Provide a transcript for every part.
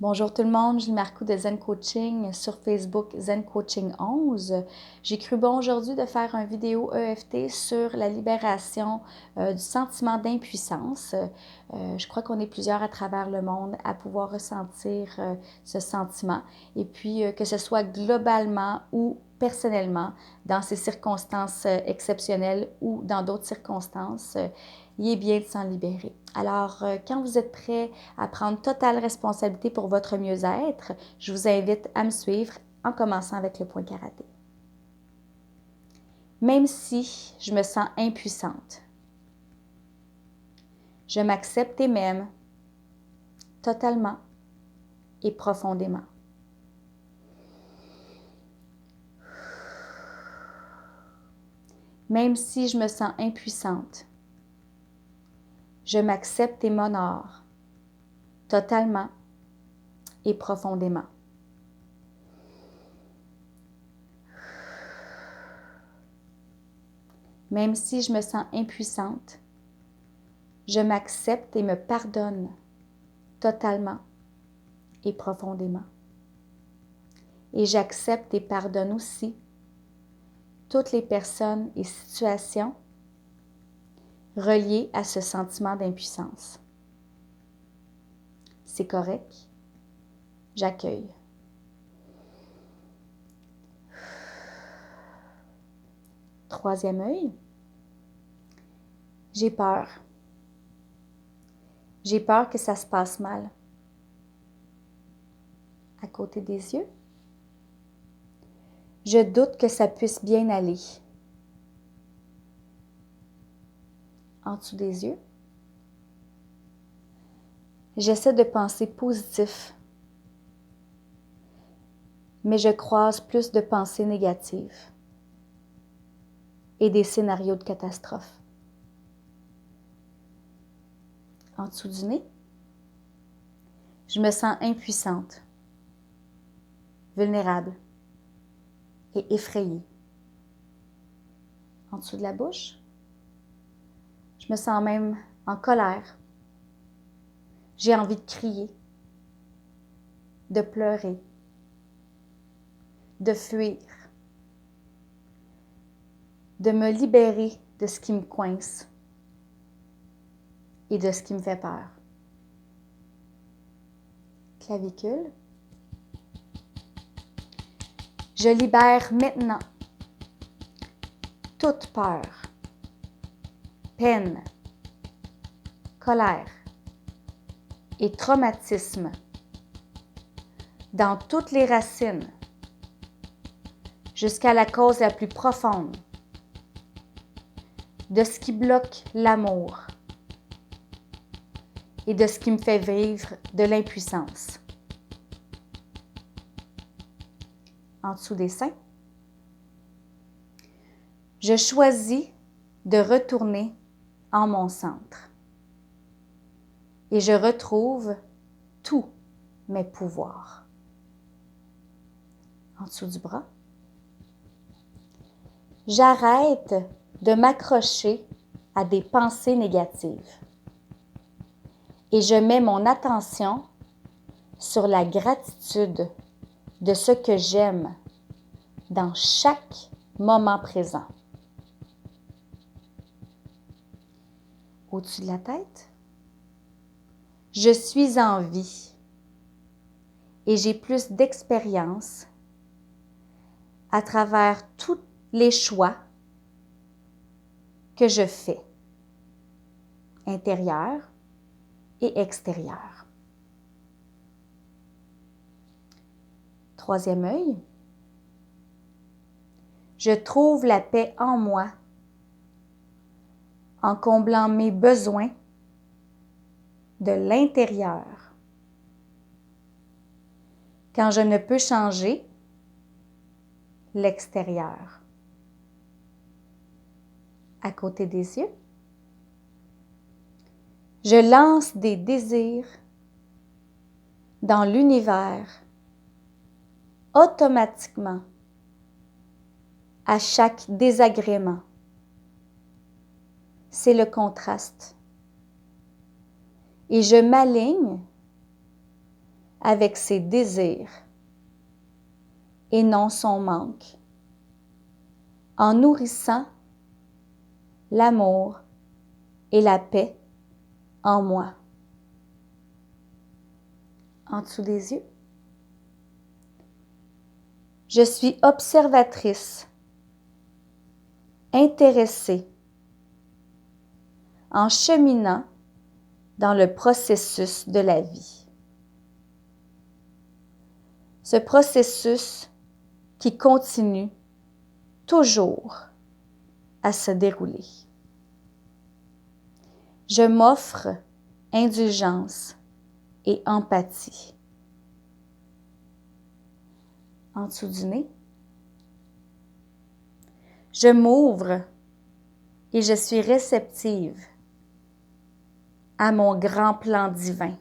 Bonjour tout le monde, Julie Marcoux de Zen Coaching sur Facebook Zen Coaching 11. J'ai cru bon aujourd'hui de faire une vidéo EFT sur la libération du sentiment d'impuissance. Je crois qu'on est plusieurs à travers le monde à pouvoir ressentir ce sentiment et puis que ce soit globalement ou personnellement dans ces circonstances exceptionnelles ou dans d'autres circonstances, il est bien de s'en libérer. Alors, quand vous êtes prêt à prendre totale responsabilité pour votre mieux-être, je vous invite à me suivre en commençant avec le point karaté. Même si je me sens impuissante, je m'accepte et m'aime totalement et profondément. Même si je me sens impuissante, je m'accepte et m'honore totalement et profondément. Même si je me sens impuissante, je m'accepte et me pardonne totalement et profondément. Et j'accepte et pardonne aussi toutes les personnes et situations reliées à ce sentiment d'impuissance. C'est correct, j'accueille. Troisième œil, j'ai peur. J'ai peur que ça se passe mal. À côté des yeux, je doute que ça puisse bien aller. En dessous des yeux, j'essaie de penser positif, mais je croise plus de pensées négatives et des scénarios de catastrophe. En dessous du nez, je me sens impuissante, vulnérable et effrayée. En dessous de la bouche, je me sens même en colère. J'ai envie de crier, de pleurer, de fuir, de me libérer de ce qui me coince et de ce qui me fait peur. Clavicule. Je libère maintenant toute peur, peine, colère et traumatisme dans toutes les racines jusqu'à la cause la plus profonde de ce qui bloque l'amour et de ce qui me fait vivre de l'impuissance. En dessous des seins, je choisis de retourner en mon centre et je retrouve tous mes pouvoirs. En dessous du bras, j'arrête de m'accrocher à des pensées négatives et je mets mon attention sur la gratitude de ce que j'aime dans chaque moment présent. Au-dessus de la tête, je suis en vie et j'ai plus d'expérience à travers tous les choix que je fais, intérieurs et extérieurs. Troisième œil, je trouve la paix en moi en comblant mes besoins de l'intérieur. Quand je ne peux changer l'extérieur. À côté des yeux, je lance des désirs dans l'univers automatiquement à chaque désagrément. C'est le contraste. Et je m'aligne avec ses désirs et non son manque, en nourrissant l'amour et la paix en moi. En dessous des yeux. Je suis observatrice, intéressée, en cheminant dans le processus de la vie. Ce processus qui continue toujours à se dérouler. Je m'offre indulgence et empathie. En dessous du nez. Je m'ouvre et je suis réceptive à mon grand plan divin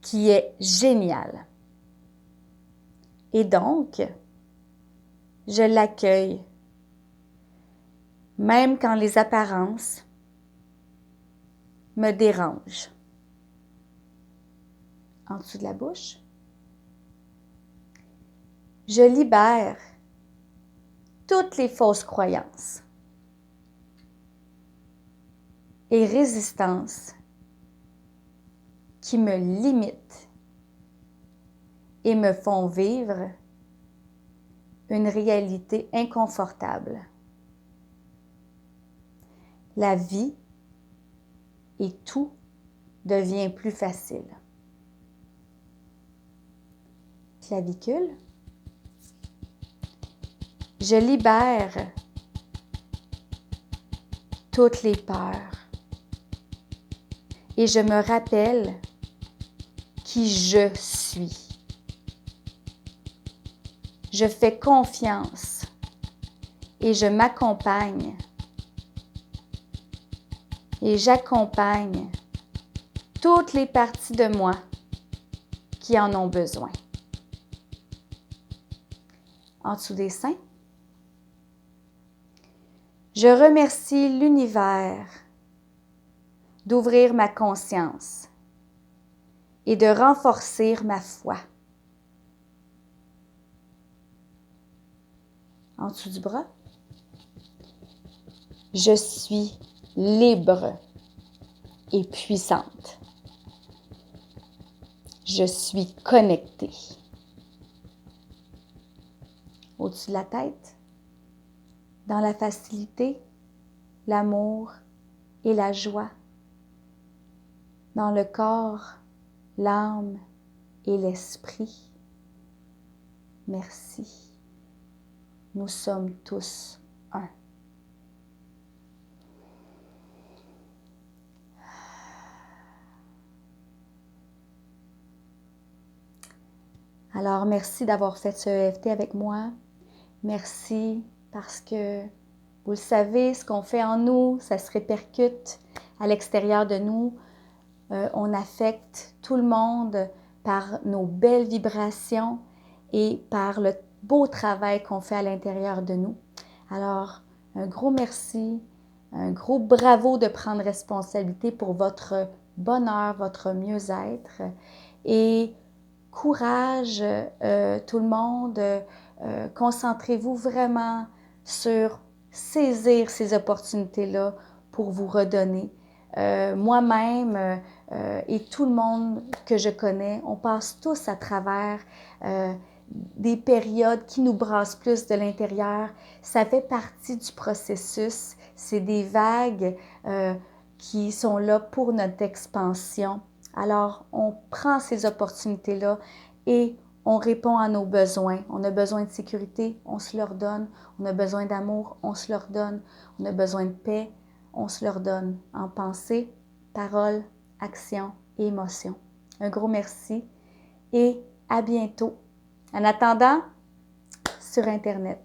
qui est génial. Et donc, je l'accueille, même quand les apparences me dérangent. En dessous de la bouche. Je libère toutes les fausses croyances et résistances qui me limitent et me font vivre une réalité inconfortable. La vie et tout devient plus facile. Clavicule. Je libère toutes les peurs et je me rappelle qui je suis. Je fais confiance et je m'accompagne et j'accompagne toutes les parties de moi qui en ont besoin. En dessous des seins. Je remercie l'univers d'ouvrir ma conscience et de renforcer ma foi. En dessous du bras. Je suis libre et puissante. Je suis connectée. Au-dessus de la tête. Dans la facilité, l'amour et la joie. Dans le corps, l'âme et l'esprit. Merci. Nous sommes tous un. Alors, merci d'avoir fait ce EFT avec moi. Merci parce que, vous le savez, ce qu'on fait en nous, ça se répercute à l'extérieur de nous. On affecte tout le monde par nos belles vibrations et par le beau travail qu'on fait à l'intérieur de nous. Alors, un gros merci, un gros bravo de prendre responsabilité pour votre bonheur, votre mieux-être. Et courage, tout le monde. Concentrez-vous vraiment sur saisir ces opportunités-là pour vous redonner. Moi-même et tout le monde que je connais, on passe tous à travers des périodes qui nous brassent plus de l'intérieur. Ça fait partie du processus. C'est des vagues qui sont là pour notre expansion. Alors, on prend ces opportunités-là et on répond à nos besoins. On a besoin de sécurité, on se leur donne. On a besoin d'amour, on se leur donne. On a besoin de paix, on se leur donne. En pensée, parole, action et émotion. Un gros merci et à bientôt. En attendant, sur Internet.